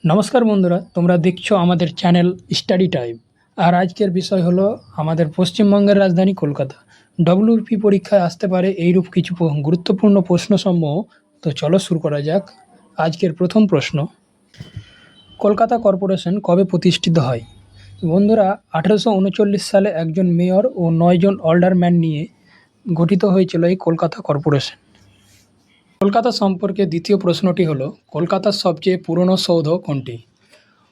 নমস্কার বন্ধুরা, তোমরা দেখছো আমাদের চ্যানেল স্টাডি টাইম। আর আজকের বিষয় হলো আমাদের পশ্চিমবঙ্গের রাজধানী কলকাতা। ডব্লিউপি পরীক্ষায় আসতে পারে এইরূপ কিছু গুরুত্বপূর্ণ প্রশ্নসমূহ। তো চলো শুরু করা যাক। আজকের প্রথম প্রশ্ন, কলকাতা কর্পোরেশন কবে প্রতিষ্ঠিত হয়? বন্ধুরা, 1839 সালে একজন মেয়র ও 9 জন অলডারম্যান নিয়ে গঠিত হয়েছিল এই কলকাতা কর্পোরেশন। কলকাতা সম্পর্কে দ্বিতীয় প্রশ্নটি হলো, কলকাতার সবচেয়ে পুরনো সৌধ কোনটি?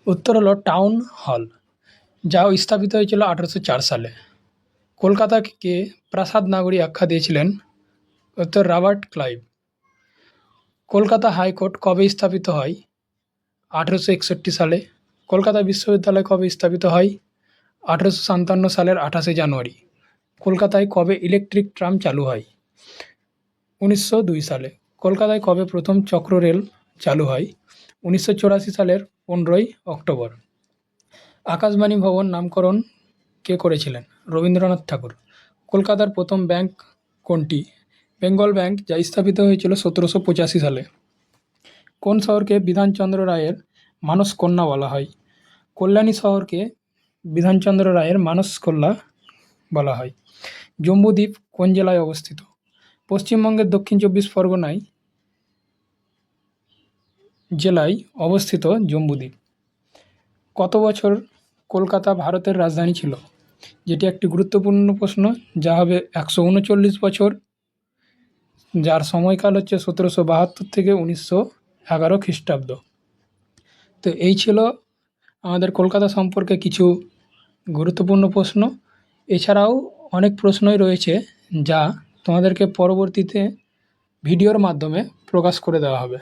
উত্তর হলো টাউন হল, যা স্থাপিত হয়েছিল 1804 সালে। কলকাতাকে প্রাসাদ নগরী আখ্যা দিয়েছিলেন উত্তর রবার্ট ক্লাইভ। কলকাতা হাইকোর্ট কবে স্থাপিত হয়? 1861 সালে। কলকাতা বিশ্ববিদ্যালয় কবে স্থাপিত হয়? 1857 সালের 28 জানুয়ারি। কলকাতায় কবে ইলেকট্রিক ট্রাম চালু হয়? 1902 সালে। কলকাতায় কবে প্রথম চক্র রেল চালু হয়? 1984 সালের 15ই অক্টোবর। আকাশবাণী ভবন নামকরণ কে করেছিলেন? রবীন্দ্রনাথ ঠাকুর। কলকাতার প্রথম ব্যাংক কোনটি? বেঙ্গল ব্যাংক, যা স্থাপিত হয়েছিল 1785 সালে। কোন শহরকে বিধানচন্দ্র রায়ের মানসকন্যা বলা হয়? কল্যাণী শহরকে বিধানচন্দ্র রায়ের মানসকন্যা বলা হয়। জম্বুদ্বীপ কোন জেলায় অবস্থিত? পশ্চিমবঙ্গের দক্ষিণ 24 পরগনায় জেলায় অবস্থিত জম্বুদ্বীপ। কত বছর কলকাতা ভারতের রাজধানী ছিল? যেটি একটি গুরুত্বপূর্ণ প্রশ্ন, যা হবে 139 বছর, যার সময়কাল হচ্ছে 1772 থেকে 1911 খ্রিস্টাব্দ। তো এই ছিল আমাদের কলকাতা সম্পর্কে কিছু গুরুত্বপূর্ণ প্রশ্ন। এছাড়াও অনেক প্রশ্নই রয়েছে, যা তোমাদেরকে পরবর্তীতে ভিডিওর মাধ্যমে প্রকাশ করে দেওয়া হবে।